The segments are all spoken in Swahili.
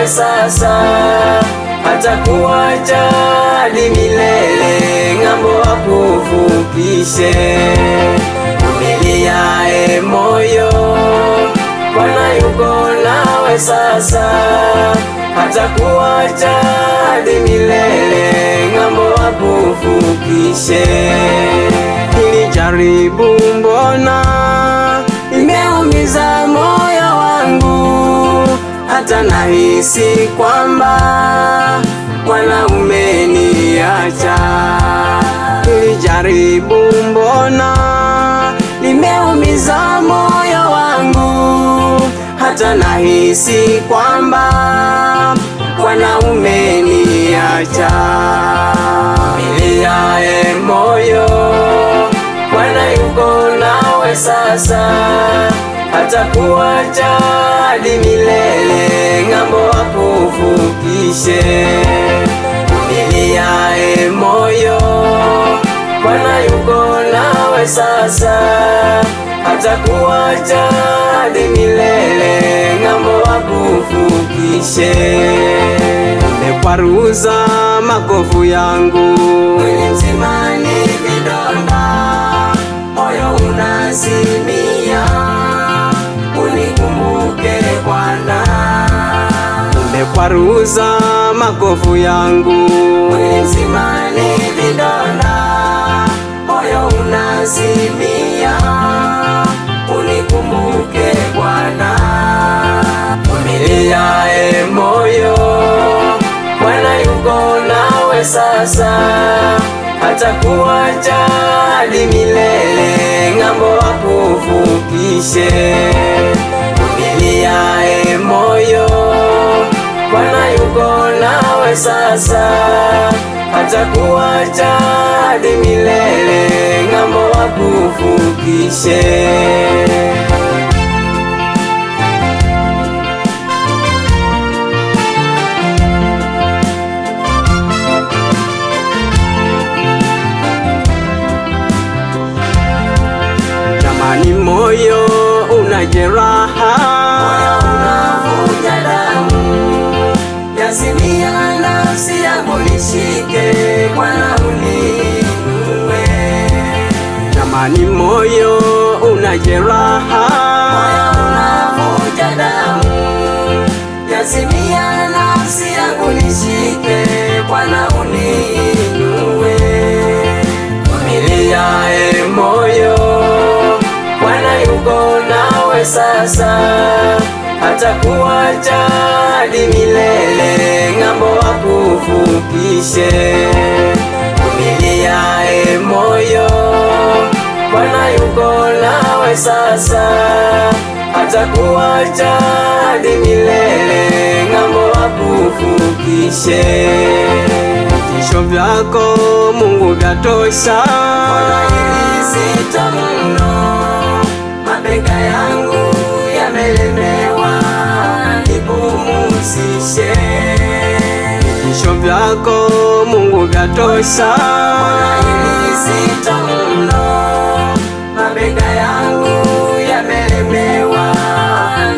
nawe sasa, hatakuacha hadi milele, ng'ambo akuvukishe. Vumilia moyo, Bwana yuko nawe sasa, hatakuacha hadi milele, ng'ambo akuvukishe. Hili jaribu mbona imeumiza moyo wangu, hata nahisi kwamba Bwana umeniacha. Hili jaribu mbona limeumiza moyo wangu, hata nahisi kwamba Bwana umeniacha. Vumilia moyo, Bwana yuko nawe sasa, hatakuacha hadi milele, ng'ambo akuvukishe. Vumilia moyo, Bwana yuko nawe sasa, hatakuacha hadi milele, ng'ambo akuvukishe. Umekwaruza makovu yangu, mwili mzima ni vidonda, moyo unazimia, unikumbuke Bwana. Umekwaruza makovu yangu, mwili mzima ni vidonda, moyo unazimia, unikumbuke Bwana. Vumilia moyo, Bwana yuko nawe sasa, hatakuacha hadi milele, ng'ambo akuvukishe. Vumilia moyo, Bwana yuko nawe sasa, hatakuacha hadi milele, ng'ambo akuvukishe. Jamani, moyo una jeraha, moyo unavuja damu, yazimia nafsi yangu, nishike Bwana uniinue. Jamani, moyo una jeraha, moyo unavuja damu, yazimia nafsi yangu, nishike Bwana uniinue. Vumilia moyo, Bwana yuko nawe sasa, hatakuacha hadi milele, ng'ambo akuvukishe. Vumilia moyo, Bwana yuko nawe sasa, hatakuacha hadi milele, ng'ambo akuvukishe. Vitisho vyako Mungu vyatosha, Bwana hili zito mno, mabega yangu yamelemewa, nipumzishe. Vitisho vyako Mungu vyatosha, Bwana hili zito mno, mabega yangu yamelemewa,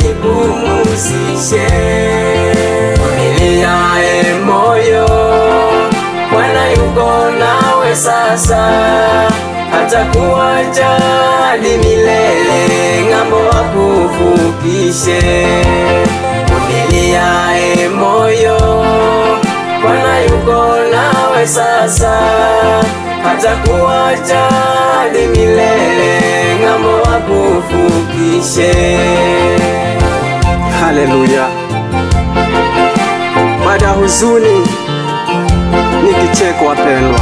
nipumzishe. Vumilia moyo, Bwana yuko nawe sasa, hatakuacha hadi milele, ng'ambo akuvukishe. Vumilia moyo, Bwana yuko nawe sasa, hatakuacha hadi milele, ng'ambo akuvukishe. Haleluya! Baada ya huzuni ni kicheko, wapendwa.